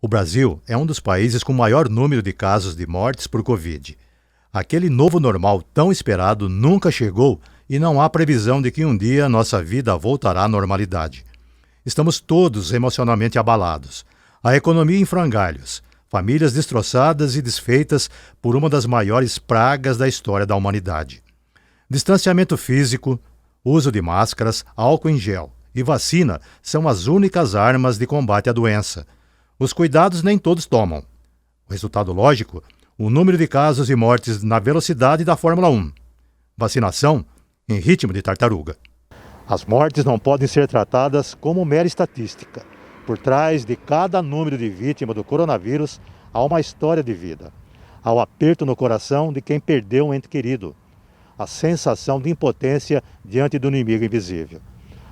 O Brasil é um dos países com maior número de casos de mortes por Covid. Aquele novo normal tão esperado nunca chegou e não há previsão de que um dia nossa vida voltará à normalidade. Estamos todos emocionalmente abalados. A economia em frangalhos, famílias destroçadas e desfeitas por uma das maiores pragas da história da humanidade. Distanciamento físico, uso de máscaras, álcool em gel e vacina são as únicas armas de combate à doença. Os cuidados nem todos tomam. O resultado lógico, o número de casos e mortes na velocidade da Fórmula 1. Vacinação em ritmo de tartaruga. As mortes não podem ser tratadas como mera estatística. Por trás de cada número de vítima do coronavírus há uma história de vida. Há o aperto no coração de quem perdeu um ente querido. A sensação de impotência diante do inimigo invisível.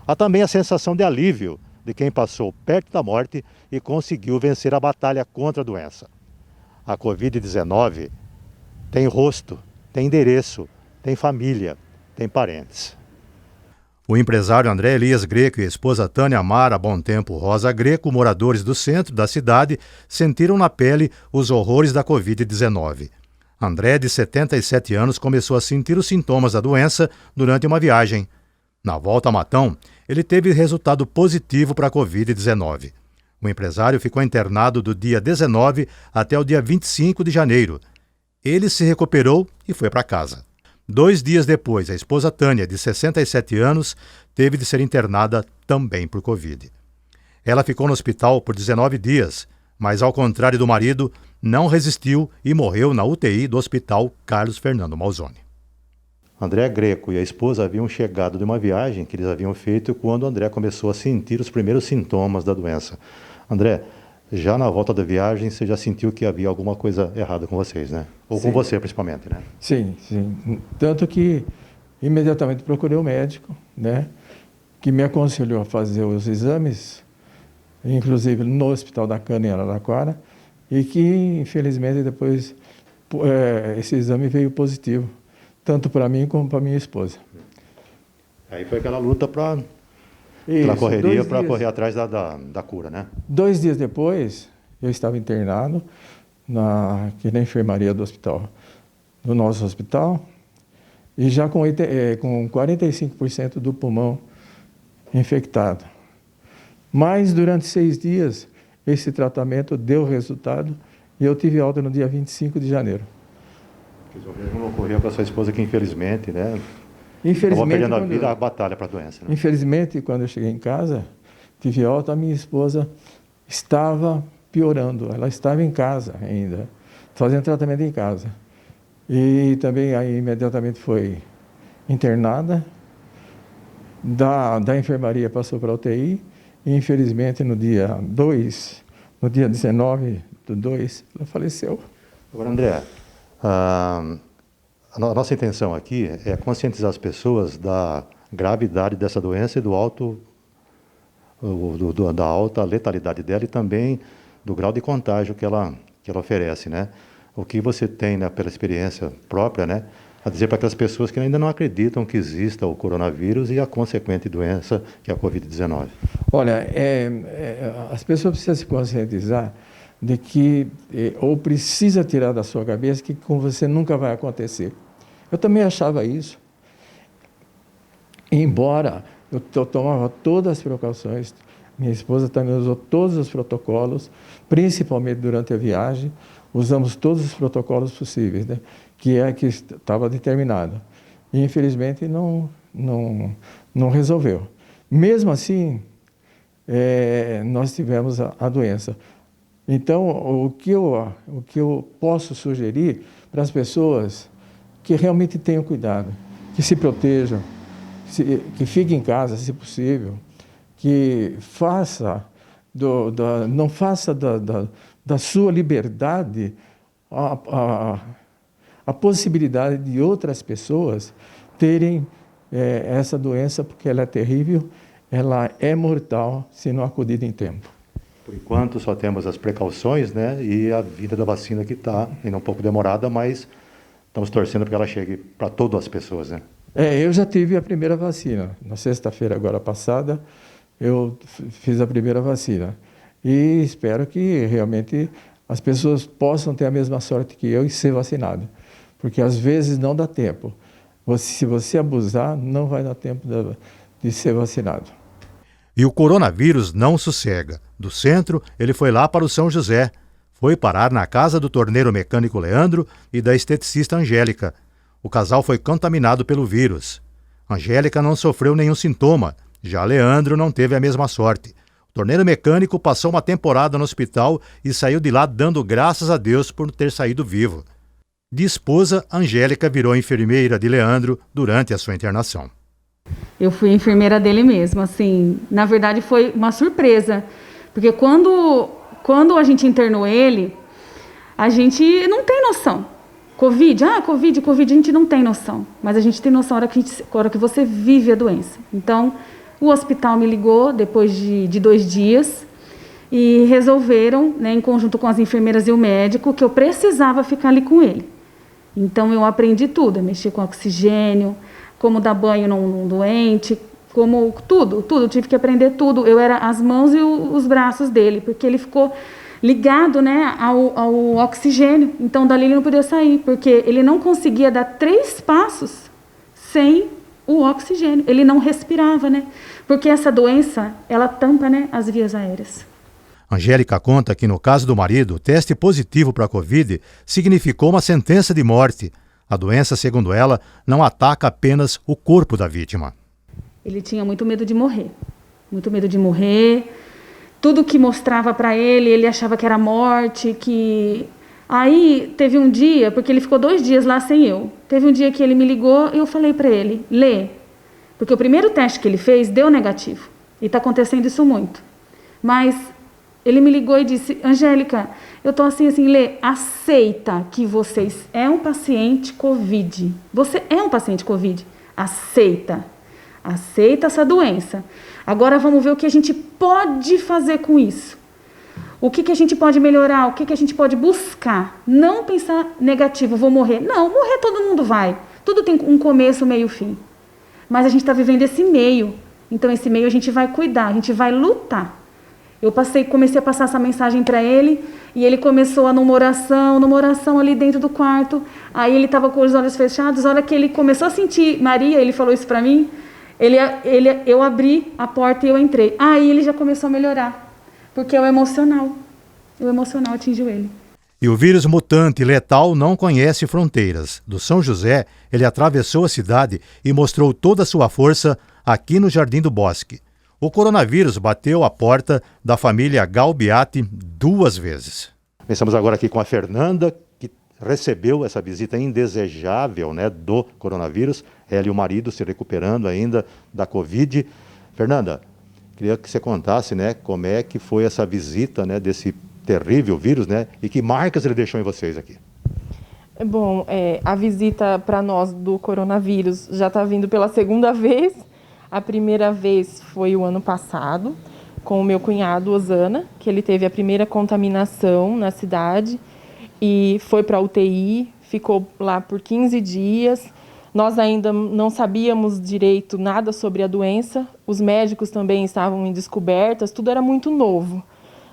Há também a sensação de alívio de quem passou perto da morte e conseguiu vencer a batalha contra a doença. A Covid-19 tem rosto, tem endereço, tem família, tem parentes. O empresário André Elias Greco e a esposa Tânia Amara Bom Tempo Rosa Greco, moradores do centro da cidade, sentiram na pele os horrores da Covid-19. André, de 77 anos, começou a sentir os sintomas da doença durante uma viagem. Na volta a Matão, ele teve resultado positivo para a Covid-19. O empresário ficou internado do dia 19 até o dia 25 de janeiro. Ele se recuperou e foi para casa. 2 dias depois, a esposa Tânia, de 67 anos, teve de ser internada também por Covid. Ela ficou no hospital por 19 dias, mas, ao contrário do marido, não resistiu e morreu na UTI do Hospital Carlos Fernando Malzone. André Greco e a esposa haviam chegado de uma viagem que eles haviam feito quando André começou a sentir os primeiros sintomas da doença. André, já na volta da viagem, você já sentiu que havia alguma coisa errada com vocês, né? Ou sim, com você, principalmente, né? Sim. Tanto que imediatamente procurei o médico, né? Que me aconselhou a fazer os exames, inclusive no Hospital da Cana, em Araraquara, e que, infelizmente, depois esse exame veio positivo, tanto para mim como para minha esposa. Aí foi aquela luta pela correria, para correr atrás da cura, né? 2 dias depois, eu estava internado aqui na enfermaria do hospital, do nosso hospital, e já com 45% do pulmão infectado. Mas durante 6 dias, esse tratamento deu resultado e eu tive alta no dia 25 de janeiro. O mesmo ocorreu com a sua esposa que, infelizmente, né? Infelizmente, perdendo a vida, a batalha para a doença, né? Infelizmente, quando eu cheguei em casa, tive alta, a minha esposa estava piorando. Ela estava em casa ainda, fazendo tratamento em casa. E também aí imediatamente foi internada, da enfermaria passou para a UTI, e infelizmente no dia 19/2, ela faleceu. Agora, André, a nossa intenção aqui é conscientizar as pessoas da gravidade dessa doença e da alta letalidade dela e também do grau de contágio que ela oferece, né? O que você tem, né, pela experiência própria, né, a dizer para aquelas pessoas que ainda não acreditam que exista o coronavírus e a consequente doença que é a Covid-19? Olha, as pessoas precisam se conscientizar de que ou precisa tirar da sua cabeça que com você nunca vai acontecer. Eu também achava isso. Embora eu tomava todas as precauções, minha esposa também usou todos os protocolos, principalmente durante a viagem, usamos todos os protocolos possíveis, né? Que estava determinado. E infelizmente não resolveu. Mesmo assim, nós tivemos a doença. Então, o que eu posso sugerir para as pessoas que realmente tenham cuidado, que se protejam, que fiquem em casa, se possível, que não faça da sua liberdade a possibilidade de outras pessoas terem essa doença, porque ela é terrível, ela é mortal se não acudir em tempo. Por enquanto só temos as precauções, né, e a vinda da vacina que está ainda um pouco demorada, mas estamos torcendo para que ela chegue para todas as pessoas, né? Eu já tive a primeira vacina. Na sexta-feira agora passada, eu fiz a primeira vacina. E espero que realmente as pessoas possam ter a mesma sorte que eu e ser vacinado. Porque às vezes não dá tempo. Se você abusar, não vai dar tempo de ser vacinado. E o coronavírus não sossega. Do centro, ele foi lá para o São José. Foi parar na casa do torneiro mecânico Leandro e da esteticista Angélica. O casal foi contaminado pelo vírus. Angélica não sofreu nenhum sintoma. Já Leandro não teve a mesma sorte. O torneiro mecânico passou uma temporada no hospital e saiu de lá dando graças a Deus por ter saído vivo. De esposa, Angélica virou enfermeira de Leandro durante a sua internação. Eu fui enfermeira dele mesmo, assim, na verdade foi uma surpresa, porque quando a gente internou ele, a gente não tem noção. Covid, Covid, a gente não tem noção, mas a gente tem noção na hora que você vive a doença. Então, o hospital me ligou depois de 2 dias e resolveram, né, em conjunto com as enfermeiras e o médico, que eu precisava ficar ali com ele. Então, eu aprendi tudo, a mexer com oxigênio, como dar banho num doente, como tudo, eu tive que aprender tudo. Eu era as mãos e os braços dele, porque ele ficou ligado, né, ao oxigênio. Então, dali ele não podia sair, porque ele não conseguia dar 3 passos sem o oxigênio. Ele não respirava, né? Porque essa doença, ela tampa, né, as vias aéreas. Angélica conta que, no caso do marido, o teste positivo para a Covid significou uma sentença de morte. A doença, segundo ela, não ataca apenas o corpo da vítima. Ele tinha muito medo de morrer. Muito medo de morrer. Tudo que mostrava para ele achava que era morte, que... Aí, teve um dia, porque ele ficou 2 dias lá sem eu. Teve um dia que ele me ligou e eu falei para ele, Lê, porque o primeiro teste que ele fez deu negativo. E está acontecendo isso muito. Mas ele me ligou e disse, Angélica, eu estou assim, Lê, aceita que você é um paciente Covid. Você é um paciente Covid. Aceita. Aceita essa doença. Agora vamos ver o que a gente pode fazer com isso. O que a gente pode melhorar, o que a gente pode buscar. Não pensar negativo, vou morrer. Não, morrer todo mundo vai. Tudo tem um começo, meio e fim. Mas a gente está vivendo esse meio. Então esse meio a gente vai cuidar, a gente vai lutar. Eu comecei a passar essa mensagem para ele, e ele começou a numa oração ali dentro do quarto. Aí ele estava com os olhos fechados. A hora que ele começou a sentir Maria, ele falou isso para mim, eu abri a porta e eu entrei. Aí ele já começou a melhorar, porque o emocional atingiu ele. E o vírus mutante letal não conhece fronteiras. Do São José, ele atravessou a cidade e mostrou toda a sua força aqui no Jardim do Bosque. O coronavírus bateu a porta da família Galbiati 2 vezes. Estamos agora aqui com a Fernanda, que recebeu essa visita indesejável, né, do coronavírus. Ela e o marido se recuperando ainda da Covid. Fernanda, queria que você contasse, né, como é que foi essa visita, né, desse terrível vírus, né, e que marcas ele deixou em vocês aqui. Bom, a visita para nós do coronavírus já está vindo pela 2ª vez. A primeira vez foi o ano passado, com o meu cunhado, Osana, que ele teve a primeira contaminação na cidade e foi para a UTI, ficou lá por 15 dias. Nós ainda não sabíamos direito nada sobre a doença, os médicos também estavam em descobertas, tudo era muito novo,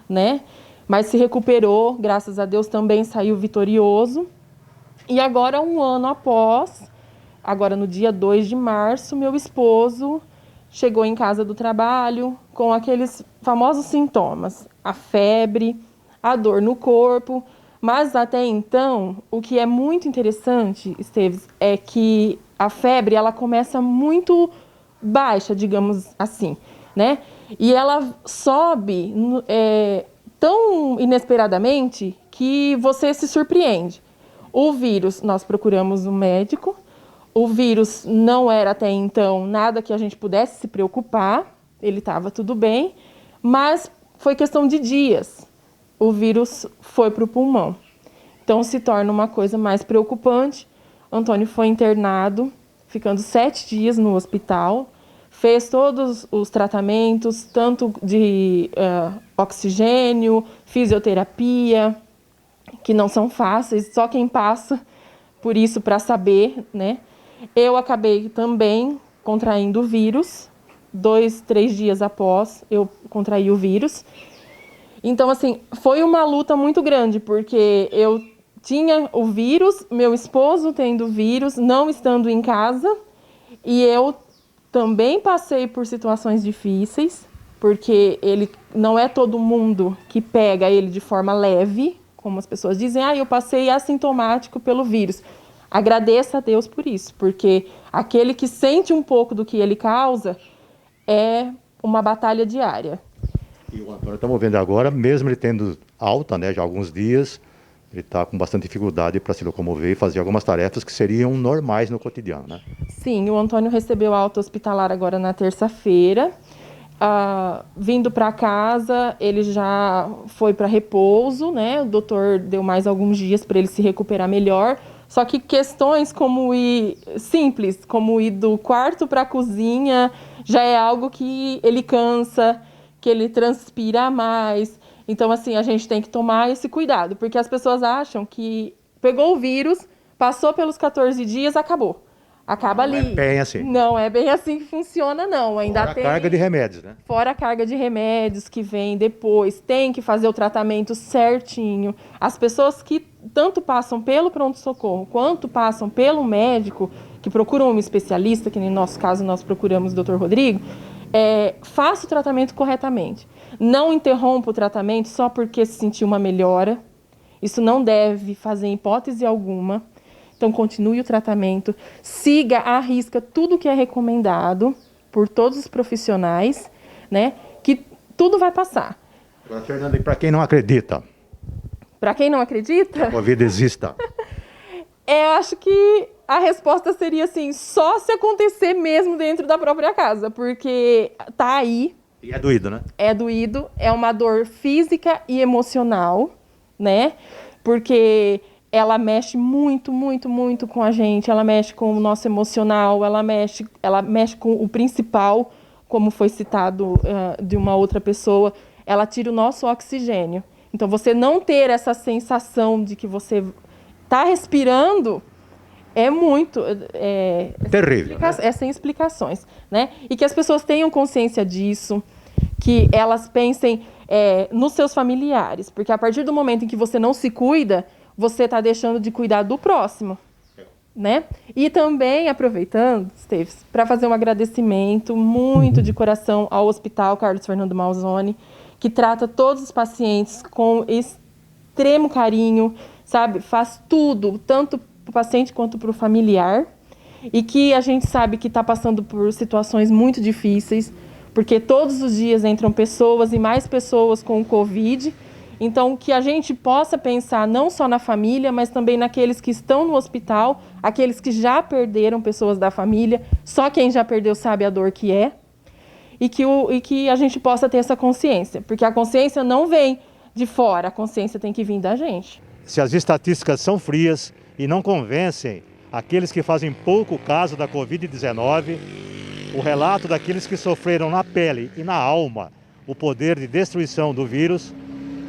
né? Mas se recuperou, graças a Deus também saiu vitorioso. E agora, um ano após, agora no dia 2 de março, meu esposo chegou em casa do trabalho com aqueles famosos sintomas, a febre, a dor no corpo. Mas até então, o que é muito interessante, Esteves, é que a febre ela começa muito baixa, digamos assim, né? E ela sobe tão inesperadamente que você se surpreende. O vírus, nós procuramos um médico. O vírus não era até então nada que a gente pudesse se preocupar, ele estava tudo bem, mas foi questão de dias. O vírus foi para o pulmão. Então se torna uma coisa mais preocupante. Antônio foi internado, ficando 7 dias no hospital, fez todos os tratamentos, tanto de oxigênio, fisioterapia, que não são fáceis, só quem passa por isso para saber, né? Eu acabei também contraindo o vírus, 2, 3 dias após eu contraí o vírus. Então, assim, foi uma luta muito grande, porque eu tinha o vírus, meu esposo tendo vírus, não estando em casa, e eu também passei por situações difíceis, porque ele não é todo mundo que pega ele de forma leve, como as pessoas dizem, eu passei assintomático pelo vírus. Agradeça a Deus por isso, porque aquele que sente um pouco do que ele causa é uma batalha diária. E o Antônio, estamos vendo agora, mesmo ele tendo alta, né, já há alguns dias, ele está com bastante dificuldade para se locomover e fazer algumas tarefas que seriam normais no cotidiano, né? Sim, o Antônio recebeu alta hospitalar agora na terça-feira. Vindo para casa, ele já foi para repouso, né? O doutor deu mais alguns dias para ele se recuperar melhor. Só que questões como simples, como ir do quarto para a cozinha, já é algo que ele cansa, que ele transpira mais. Então, assim, a gente tem que tomar esse cuidado, porque as pessoas acham que pegou o vírus, passou pelos 14 dias, acabou. Acaba ali. Não é bem assim. Não é bem assim que funciona, não. Ainda Fora tem a carga de remédios, né? Fora a carga de remédios que vem depois, tem que fazer o tratamento certinho. As pessoas que tanto passam pelo pronto-socorro quanto passam pelo médico, que procuram um especialista, que no nosso caso nós procuramos o Dr. Rodrigo, faça o tratamento corretamente. Não interrompa o tratamento só porque se sentiu uma melhora. Isso não deve fazer em hipótese alguma. Então, continue o tratamento, siga à risca tudo que é recomendado por todos os profissionais, né? Que tudo vai passar. Agora, Fernanda, e para quem não acredita? Para quem não acredita, A Covid exista. eu acho que a resposta seria assim, só se acontecer mesmo dentro da própria casa, porque tá aí. E é doído, né? É doído, é uma dor física e emocional, né? Porque ela mexe muito, muito, muito com a gente, ela mexe com o nosso emocional, ela mexe com o principal, como foi citado de uma outra pessoa, ela tira o nosso oxigênio. Então, você não ter essa sensação de que você está respirando é muito... Terrível. É sem explicações, né? E que as pessoas tenham consciência disso, que elas pensem nos seus familiares, porque a partir do momento em que você não se cuida, você está deixando de cuidar do próximo, né? E também, aproveitando, Esteves, para fazer um agradecimento muito de coração ao Hospital Carlos Fernando Malzone, que trata todos os pacientes com extremo carinho, sabe? Faz tudo, tanto para o paciente quanto para o familiar, e que a gente sabe que está passando por situações muito difíceis, porque todos os dias entram pessoas e mais pessoas com o Covid. Então, que a gente possa pensar não só na família, mas também naqueles que estão no hospital, aqueles que já perderam pessoas da família, só quem já perdeu sabe a dor que é, e que a gente possa ter essa consciência, porque a consciência não vem de fora, a consciência tem que vir da gente. Se as estatísticas são frias e não convencem aqueles que fazem pouco caso da Covid-19, o relato daqueles que sofreram na pele e na alma o poder de destruição do vírus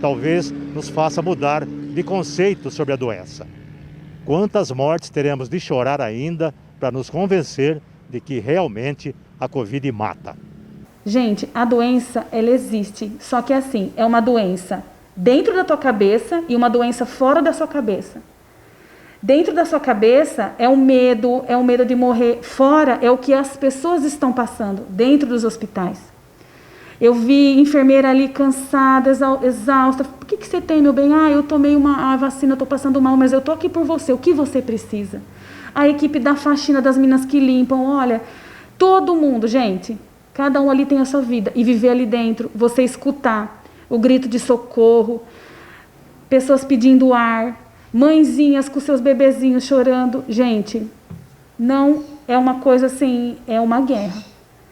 talvez nos faça mudar de conceito sobre a doença. Quantas mortes teremos de chorar ainda para nos convencer de que realmente a Covid mata? Gente, a doença, ela existe, só que assim, é uma doença dentro da tua cabeça e uma doença fora da sua cabeça. Dentro da sua cabeça é o medo de morrer. Fora é o que as pessoas estão passando dentro dos hospitais. Eu vi enfermeira ali cansada, exausta. Por que você tem, meu bem? Eu tomei a vacina, estou passando mal, mas eu estou aqui por você. O que você precisa? A equipe da faxina, das minas que limpam, olha, todo mundo, gente, cada um ali tem a sua vida. E viver ali dentro, você escutar o grito de socorro, pessoas pedindo ar, mãezinhas com seus bebezinhos chorando. Gente, não é uma coisa assim, é uma guerra.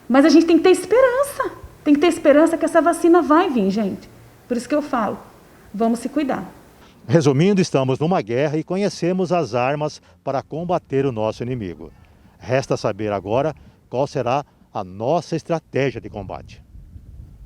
Mas a gente tem que ter esperança. Tem que ter esperança que essa vacina vai vir, gente. Por isso que eu falo, vamos se cuidar. Resumindo, estamos numa guerra e conhecemos as armas para combater o nosso inimigo. Resta saber agora qual será a nossa estratégia de combate.